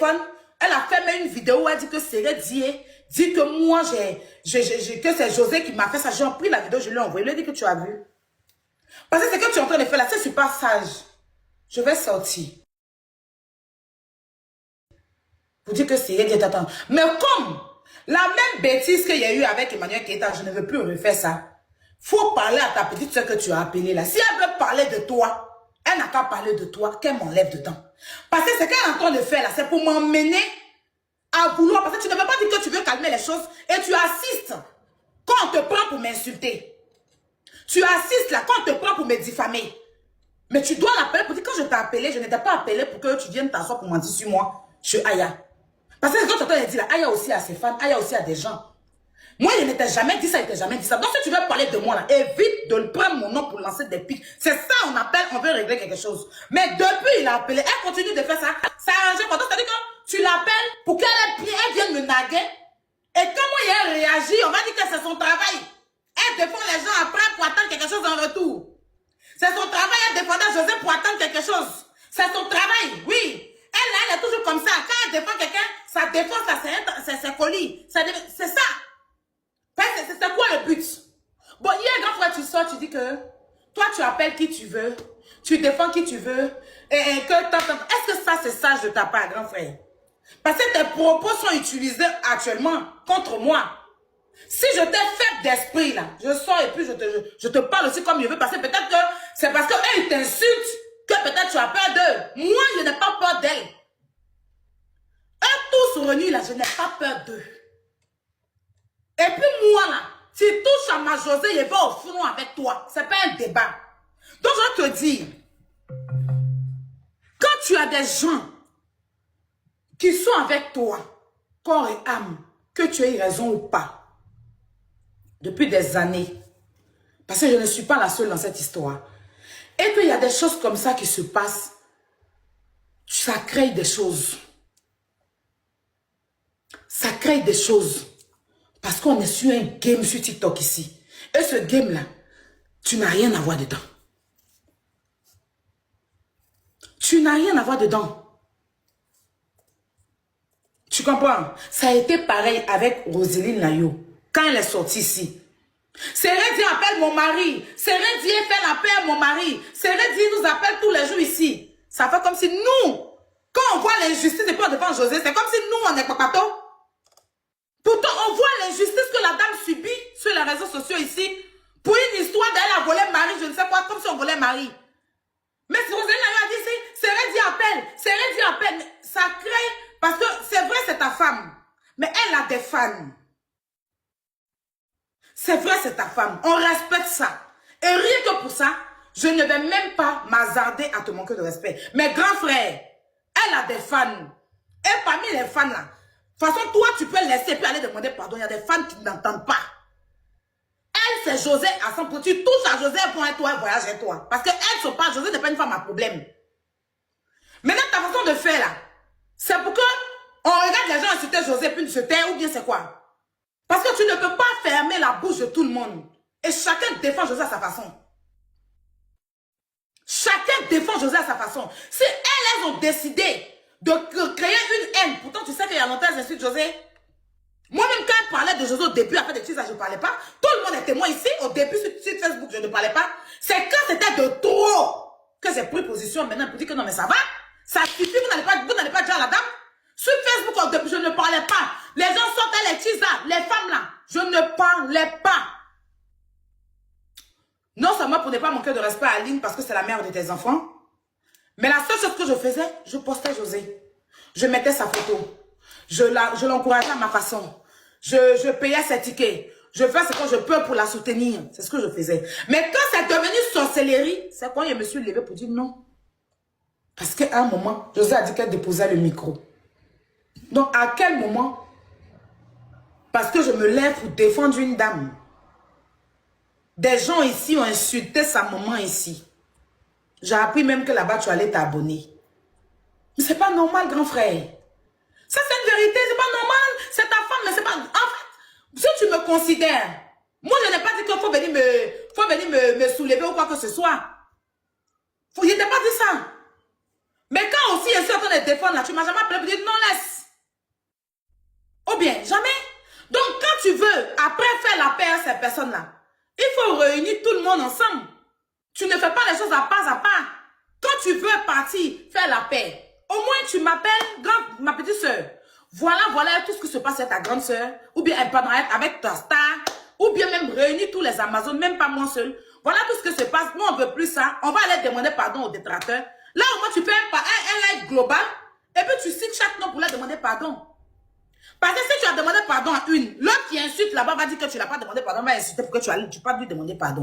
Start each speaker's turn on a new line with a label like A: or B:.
A: téléphone, elle a fait même une vidéo où elle dit que Séré dit que moi, que c'est José qui m'a fait ça. J'ai pris la vidéo, je lui ai envoyé. Je lui ai dit que tu as vu. Parce que ce que tu es en train de faire là, c'est super sage. Je vais sortir. Pour dire que Séré dit attends. Mais comme la même bêtise qu'il y a eu avec Emmanuel Keita, je ne veux plus refaire ça. Faut parler à ta petite soeur que tu as appelée là. Si elle veut parler de toi, elle n'a qu'à parler de toi, qu'elle m'enlève dedans. Parce que ce qu'elle est en train de faire là, c'est pour m'emmener à vouloir. Parce que tu ne veux pas dire que tu veux calmer les choses et tu assistes quand on te prend pour m'insulter. Tu assistes là quand on te prend pour me diffamer. Mais tu dois l'appeler pour dire quand je t'ai appelé, je ne t'ai pas appelé pour que tu viennes t'asseoir pour mentir sur moi. Je suis Aya. Parce que quand tu entends dire là, Aya aussi a ses fans, Aya aussi a des gens. Moi, je ne t'ai jamais dit ça, je ne t'ai jamais dit ça. Donc, si tu veux parler de moi, là, évite de prendre mon nom pour lancer des pics. C'est ça, on appelle, on veut régler quelque chose. Mais depuis, il a appelé, elle continue de faire ça. Ça a arrangé pour toi. C'est-à-dire que tu l'appelles pour qu'elle vienne me naguer. Et comment elle réagit, on va dire que c'est son travail. Elle défend les gens après pour attendre quelque chose en retour. C'est son travail, elle défendait José pour attendre quelque chose. C'est son travail, oui. Elle est toujours comme ça. Quand elle défend quelqu'un, sa défense, c'est colis. C'est ça. C'est quoi le but? Bon, hier, grand frère, tu sors, tu dis que toi, tu appelles qui tu veux, tu défends qui tu veux, et que est-ce que ça, c'est sage de ta part, grand frère? Parce que tes propos sont utilisés actuellement contre moi. Si je t'ai fait d'esprit, là, je sors et puis je te parle aussi comme je veux, parce que peut-être que c'est parce qu'eux, ils t'insultent que peut-être tu as peur d'eux. Moi, je n'ai pas peur d'elles. Eux tous réunis, là, je n'ai pas peur d'eux. Et puis moi, là, tu touches à ma José, je vais au front avec toi. Ce n'est pas un débat. Donc, je te dis, quand tu as des gens qui sont avec toi, corps et âme, que tu aies raison ou pas, depuis des années, parce que je ne suis pas la seule dans cette histoire, et qu'il y a des choses comme ça qui se passent, ça crée des choses. Ça crée des choses. Parce qu'on est sur un game sur TikTok ici. Et ce game-là, tu n'as rien à voir dedans. Tu n'as rien à voir dedans. Tu comprends? Ça a été pareil avec Roselyne Nayo. Quand elle est sortie ici. Séré dit appelle mon mari. Séré dit fait l'appel à mon mari. Séré dit nous appelle tous les jours ici. Ça fait comme si nous, quand on voit l'injustice et puis on défend José, c'est comme si nous on est papato. Pourtant, on voit l'injustice que la dame subit sur les réseaux sociaux ici. Pour une histoire d'elle a volé mari, je ne sais quoi, comme si on volait mari. Mais si Roselyne a dit, Séré dit appelle, Séré dit appelle. Mais ça crée, parce que c'est vrai, c'est ta femme. Mais elle a des fans. C'est vrai, c'est ta femme. On respecte ça. Et rien que pour ça, je ne vais même pas m'hasarder à te manquer de respect. Mais grand frère, elle a des fans. Et parmi les fans là, de toute façon, toi, tu peux laisser puis aller demander pardon. Il y a des fans qui n'entendent pas. Elle, c'est José à 100%. Tu touches à José pour un toi, voyage avec toi. Parce qu'elle ne sont pas, José n'est pas une femme à problème. Maintenant, ta façon de faire là, c'est pour que on regarde les gens insulter José puis se taire ou bien c'est quoi? Parce que tu ne peux pas fermer la bouche de tout le monde. Et chacun défend José à sa façon. Chacun défend José à sa façon. Si elles ont décidé de créer une haine, pourtant tu sais qu'il y a longtemps elles insultent José. Moi-même quand elle parlait de José au début, après des choses, je ne parlais pas. Tout le monde est témoin ici. Au début sur Facebook, je ne parlais pas. C'est quand c'était de trop que j'ai pris position maintenant pour dire que non mais ça va. Ça suffit, vous n'allez pas dire à la dame. Sur Facebook, au début, je ne parlais pas. Les gens sortaient les cheese là, les femmes là. Je ne parlais pas. Non seulement pour ne pas manquer de respect à Aline parce que c'est la mère de tes enfants. Mais la seule chose que je faisais, je postais José. Je mettais sa photo. Je l'encourageais à ma façon. Je payais ses tickets. Je fais ce que je peux pour la soutenir. C'est ce que je faisais. Mais quand c'est devenu sorcellerie, c'est quand je me suis levée pour dire non. Parce qu'à un moment, José a dit qu'elle déposait le micro. Donc à quel moment? Parce que je me lève pour défendre une dame. Des gens ici ont insulté sa maman ici. J'ai appris même que là-bas, tu allais t'abonner. Mais c'est pas normal, grand frère. Ça, c'est une vérité, c'est pas normal. C'est ta femme, mais c'est pas... En fait, si tu me considères, moi, je n'ai pas dit qu'il faut venir me soulever ou quoi que ce soit. Je n'ai pas dit ça. Mais quand aussi je suis en train de défendre là, tu m'as jamais appelé pour dire non, laisse. Ou bien, jamais. Donc, quand tu veux, après faire la paix à ces personnes-là, il faut réunir tout le monde ensemble. Tu ne fais pas les choses à pas. Quand tu veux partir faire la paix, au moins tu m'appelles, ma petite soeur. Voilà tout ce qui se passe avec ta grande soeur, ou bien avec ta star, ou bien même réunir tous les Amazones, même pas moi seul. Voilà tout ce qui se passe. Nous, on ne veut plus ça. On va aller demander pardon aux détracteurs. Là, au moins, tu fais un live global, et puis tu cites chaque nom pour leur demander pardon. Parce que si tu as demandé pardon à une, l'autre qui insulte là-bas va dire que tu n'as pas demandé pardon, va insulter pour que tu n'as pas dû demander pardon.